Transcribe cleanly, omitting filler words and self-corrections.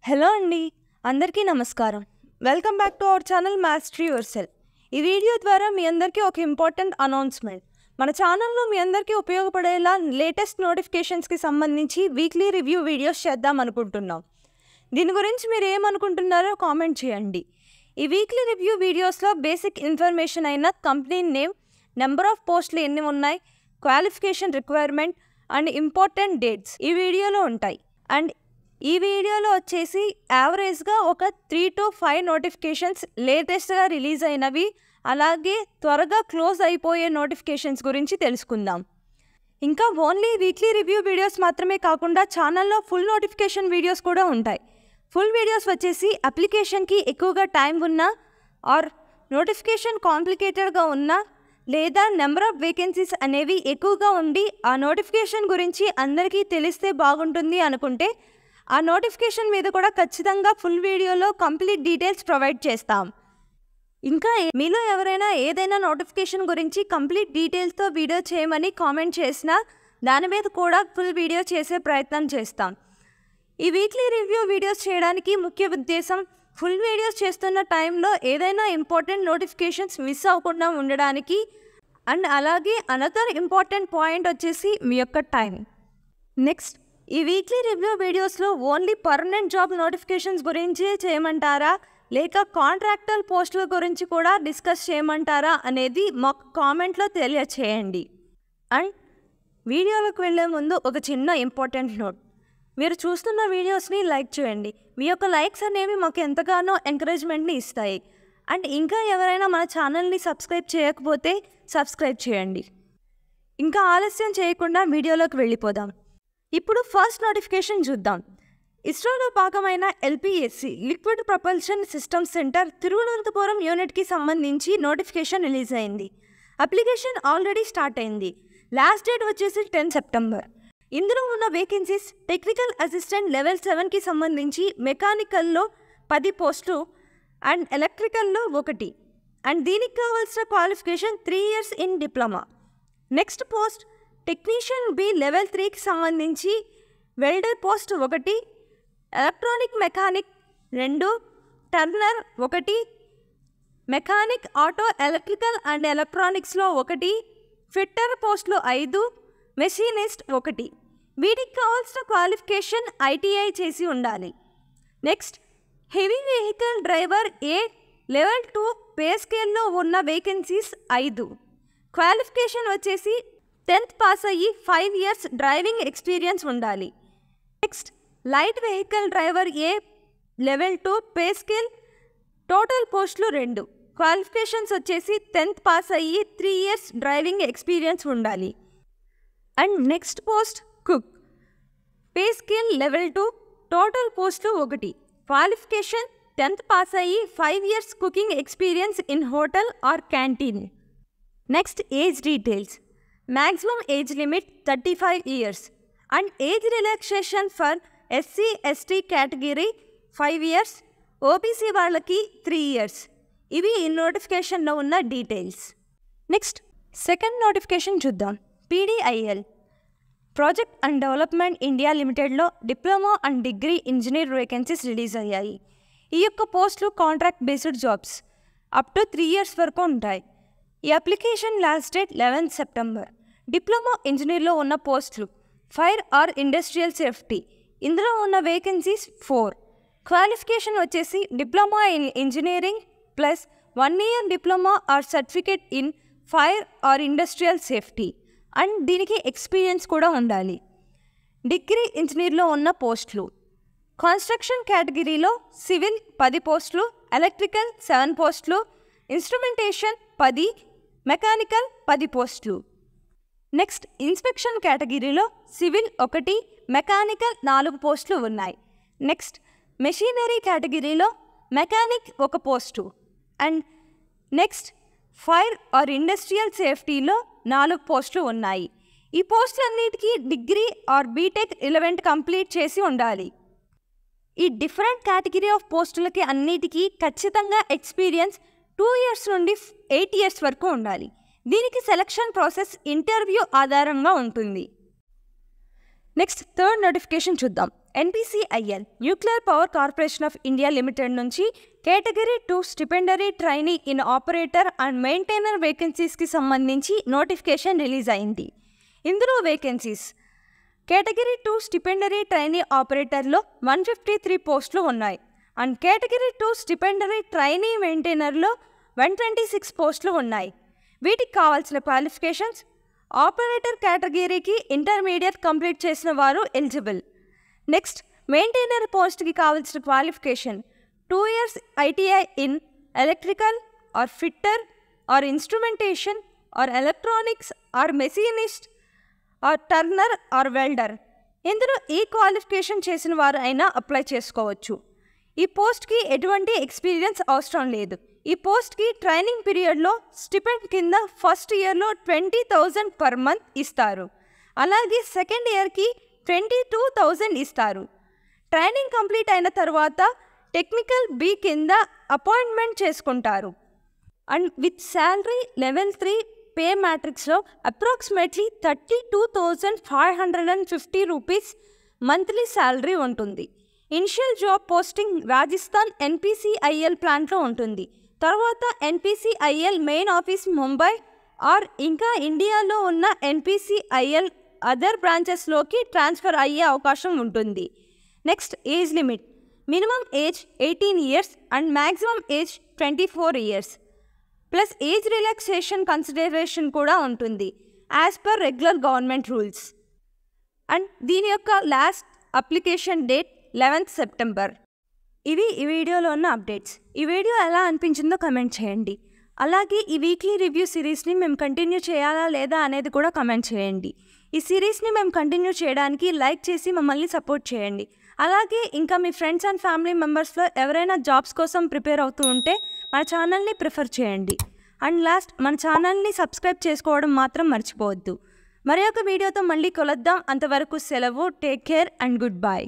Hello అండి, అందరికీ నమస్కారం. Welcome back to our channel mastery your self. ఈ వీడియో ద్వారా మీ అందరికీ ఒక ఇంపార్టెంట్ అనౌన్స్మెంట్. మన ఛానల్లో మీ అందరికీ ఉపయోగపడేలా లేటెస్ట్ నోటిఫికేషన్స్కి సంబంధించి వీక్లీ రివ్యూ వీడియోస్ చేద్దాం అనుకుంటున్నాం. దీని గురించి మీరు ఏమనుకుంటున్నారో కామెంట్ చేయండి. ఈ వీక్లీ రివ్యూ వీడియోస్లో బేసిక్ ఇన్ఫర్మేషన్ అయిన కంపెనీ నేమ్, నెంబర్ ఆఫ్ పోస్టులు ఎన్ని ఉన్నాయి, qualification requirement and important dates ఈ వీడియోలో ఉంటాయి. అండ్ ఈ వీడియోలో వచ్చేసి యావరేజ్గా ఒక 3 to 5 నోటిఫికేషన్స్ లేటెస్ట్గా రిలీజ్ అయినవి, అలాగే త్వరగా క్లోజ్ అయిపోయే నోటిఫికేషన్స్ గురించి తెలుసుకుందాం. ఇంకా ఓన్లీ వీక్లీ రివ్యూ వీడియోస్ మాత్రమే కాకుండా ఛానల్లో ఫుల్ నోటిఫికేషన్ వీడియోస్ కూడా ఉంటాయి. ఫుల్ వీడియోస్ వచ్చేసి అప్లికేషన్కి ఎక్కువగా టైం ఉన్నా, ఆర్ నోటిఫికేషన్ కాంప్లికేటెడ్గా ఉన్నా, లేదా నెంబర్ ఆఫ్ వేకెన్సీస్ అనేవి ఎక్కువగా ఉండి ఆ నోటిఫికేషన్ గురించి అందరికీ తెలిస్తే బాగుంటుంది అనుకుంటే ఆ నోటిఫికేషన్ మీద కూడా ఖచ్చితంగా ఫుల్ వీడియోలో కంప్లీట్ డీటెయిల్స్ ప్రొవైడ్ చేస్తాం. ఇంకా మీలో ఎవరైనా ఏదైనా నోటిఫికేషన్ గురించి కంప్లీట్ డీటెయిల్స్తో వీడియో చేయమని కామెంట్ చేసినా దాని మీద కూడా ఫుల్ వీడియో చేసే ప్రయత్నం చేస్తాం. ఈ వీక్లీ రివ్యూ వీడియోస్ చేయడానికి ముఖ్య ఉద్దేశం ఫుల్ వీడియోస్ చేస్తున్న టైంలో ఏదైనా ఇంపార్టెంట్ నోటిఫికేషన్స్ మిస్ అవ్వకుండా ఉండడానికి. అండ్ అలాగే అనదర్ ఇంపార్టెంట్ పాయింట్ వచ్చేసి మీ యొక్క టైం. నెక్స్ట్, ఈ వీక్లీ రివ్యూ వీడియోస్లో ఓన్లీ పర్మనెంట్ జాబ్ నోటిఫికేషన్స్ గురించి చేయమంటారా, లేక కాంట్రాక్టర్ పోస్టుల గురించి కూడా డిస్కస్ చేయమంటారా అనేది మాకు కామెంట్లో తెలియచేయండి. అండ్ వీడియోలకు వెళ్ళే ముందు ఒక చిన్న ఇంపార్టెంట్ నోట్. మీరు చూస్తున్న వీడియోస్ని లైక్ చేయండి. మీ యొక్క లైక్స్ అనేవి మాకు ఎంతగానో ఎంకరేజ్మెంట్ని ఇస్తాయి. అండ్ ఇంకా ఎవరైనా మన ఛానల్ని సబ్స్క్రైబ్ చేయకపోతే సబ్స్క్రైబ్ చేయండి. ఇంకా ఆలస్యం చేయకుండా వీడియోలోకి వెళ్ళిపోదాం. ఇప్పుడు ఫస్ట్ నోటిఫికేషన్ చూద్దాం. ఇస్రోలో భాగమైన LPSC liquid propulsion system centre Thiruvananthapuram యూనిట్కి సంబంధించి నోటిఫికేషన్ రిలీజ్ అయింది. అప్లికేషన్ ఆల్రెడీ స్టార్ట్ అయింది. లాస్ట్ డేట్ వచ్చేసి 10 సెప్టెంబర్. ఇందులో ఉన్న వేకెన్సీస్ టెక్నికల్ అసిస్టెంట్ లెవెల్ 7కి సంబంధించి మెకానికల్లో 10 పోస్టులు అండ్ ఎలక్ట్రికల్లో 1. అండ్ దీనికి కావాల్సిన qualification 3 years in diploma. Next post technician B level 3కి సంబంధించి welder post 1, electronic mechanic 2, turner 1, mechanic auto electrical and ఎలక్ట్రానిక్స్లో 1, ఫిట్టర్ పోస్టులు 5, మెషినిస్ట్ 1. వీటికి కావాల్సిన క్వాలిఫికేషన్ ఐటీఐ చేసి ఉండాలి. నెక్స్ట్, హెవీ వెహికల్ డ్రైవర్ ఏ లెవెల్ 2 పే స్కేల్లో ఉన్న వేకెన్సీస్ 5. క్వాలిఫికేషన్ వచ్చేసి 10th పాస్ అయ్యి 5 years డ్రైవింగ్ ఎక్స్పీరియన్స్ ఉండాలి. నెక్స్ట్, లైట్ వెహికల్ డ్రైవర్ ఏ లెవెల్ 2 పే స్కేల్, టోటల్ పోస్టులు 2. క్వాలిఫికేషన్స్ వచ్చేసి 10th పాస్ అయ్యి 3 years డ్రైవింగ్ ఎక్స్పీరియన్స్ ఉండాలి. And next post cook, pay scale level 2, total పోస్టులు 1. క్వాలిఫికేషన్ 10th పాస్ అయ్యి 5 years cooking experience in hotel are canteen. Next, age details. Maximum age limit 35 years and age relaxation for SC ST category 5 years, OBC వాళ్ళకి 3 years. ఇవి ఈ నోటిఫికేషన్లో ఉన్న details. Next, second notification చూద్దాం. PDIL project and development India లిమిటెడ్లో diploma and degree engineer vacancies release అయ్యాయి. ఈ యొక్క పోస్టులు contract based jobs up to 3 years వరకు ఉంటాయి. ఈ application last date 11 September. Diploma ఇంజనీర్లో ఉన్న పోస్టులు ఫైర్ ఆర్ ఇండస్ట్రియల్ సేఫ్టీ. ఇందులో ఉన్న వేకెన్సీస్ 4. క్వాలిఫికేషన్ వచ్చేసి diploma in engineering plus 1 year diploma or certificate in fire or industrial safety. And దీనికి ఎక్స్పీరియన్స్ కూడా ఉండాలి. డిగ్రీ ఇంజనీర్లో ఉన్న పోస్టులు కన్స్ట్రక్షన్ కేటగిరీలో సివిల్ 10 పోస్టులు, ఎలక్ట్రికల్ 7 పోస్టులు, ఇన్స్ట్రుమెంటేషన్ 10, మెకానికల్ 10 పోస్టులు. నెక్స్ట్, ఇన్స్పెక్షన్ కేటగిరీలో సివిల్ 1, మెకానికల్ 4 పోస్టులు ఉన్నాయి. నెక్స్ట్, మెషినరీ కేటగిరీలో mechanic 1 post. And next, fire or industrial సేఫ్టీలో 4 పోస్టులు ఉన్నాయి. ఈ పోస్టులన్నిటికీ degree or BTech 11th complete చేసి ఉండాలి. ఈ డిఫరెంట్ కేటగిరీ ఆఫ్ పోస్టులకి అన్నిటికీ ఖచ్చితంగా ఎక్స్పీరియన్స్ 2 years నుండి 8 years వరకు ఉండాలి. దీనికి సెలక్షన్ ప్రాసెస్ ఇంటర్వ్యూ ఆధారంగా ఉంటుంది. నెక్స్ట్, థర్డ్ నోటిఫికేషన్ చూద్దాం. NPCIL nuclear power corporation of India limited నుంచి category 2 stipendiary trainee in operator and maintainer వేకెన్సీస్కి సంబంధించి నోటిఫికేషన్ రిలీజ్ అయింది. ఇందులో వేకెన్సీస్ కేటగిరీ 2 స్టిపెండరీ ట్రైనీ ఆపరేటర్లో 153 పోస్టులు ఉన్నాయి అండ్ కేటగిరీ 2 స్టిపెండరీ ట్రైనీ మెయింటైనర్లో 126 పోస్టులు ఉన్నాయి. వీటికి కావాల్సిన క్వాలిఫికేషన్స్: ఆపరేటర్ కేటగిరీకి ఇంటర్మీడియట్ కంప్లీట్ చేసిన వారు ఎలిజిబుల్. నెక్స్ట్, మెయింటైనర్ పోస్ట్కి కావాల్సిన qualification 2 years ITI in electrical or fitter are instrumentation or electronics or machinist or turner or welder. ఇందులో ఈ క్వాలిఫికేషన్ చేసిన వారు అయినా అప్లై చేసుకోవచ్చు. ఈ పోస్ట్కి ఎటువంటి ఎక్స్పీరియన్స్ అవసరం లేదు. ఈ పోస్ట్కి ట్రైనింగ్ పీరియడ్లో స్టిపెండ్ కింద ఫస్ట్ ఇయర్లో 20,000 పర్ మంత్ ఇస్తారు. అలాగే సెకండ్ ఇయర్కి 22,000 ఇస్తారు. ట్రైనింగ్ కంప్లీట్ అయిన తర్వాత టెక్నికల్ బి కింద అపాయింట్మెంట్ చేసుకుంటారు. And with salary level 3 pay మ్యాట్రిక్స్లో అప్రాక్సిమేట్లీ 32,550 రూపీస్ మంత్లీ శాలరీ ఉంటుంది. Initial job posting Rajasthan NPCIL ప్లాంట్లో ఉంటుంది. తర్వాత NPCIL main office Mumbai or ఇంకా ఇండియాలో ఉన్న ఎన్పిసిఐఎల్ అదర్ బ్రాంచెస్లోకి ట్రాన్స్ఫర్ అయ్యే అవకాశం ఉంటుంది. Next, age limit: minimum age 18 years and maximum age 24 years. Plus age relaxation consideration కూడా ఉంటుంది as per regular government rules. And దీని యొక్క last application date 11th September. ఇవి ఈ వీడియోలో ఉన్న అప్డేట్స్. ఈ వీడియో ఎలా అనిపించిందో కమెంట్ చేయండి. అలాగే ఈ వీక్లీ రివ్యూ సిరీస్ని మేము కంటిన్యూ చేయాలా లేదా అనేది కూడా కమెంట్ చేయండి. ఈ సిరీస్ని మేము కంటిన్యూ చేయడానికి లైక్ చేసి మమ్మల్ని సపోర్ట్ చేయండి. అలాగే ఇంకా మీ ఫ్రెండ్స్ అండ్ ఫ్యామిలీ మెంబర్స్లో ఎవరైనా జాబ్స్ కోసం ప్రిపేర్ అవుతూ ఉంటే మన ఛానల్ని ప్రిఫర్ చేయండి. అండ్ లాస్ట్, మన ఛానల్ని సబ్స్క్రైబ్ చేసుకోవడం మాత్రం మర్చిపోవద్దు. మరి ఒక వీడియోతో మళ్ళీ కలుద్దాం. అంతవరకు సెలవు. Take care and good bye.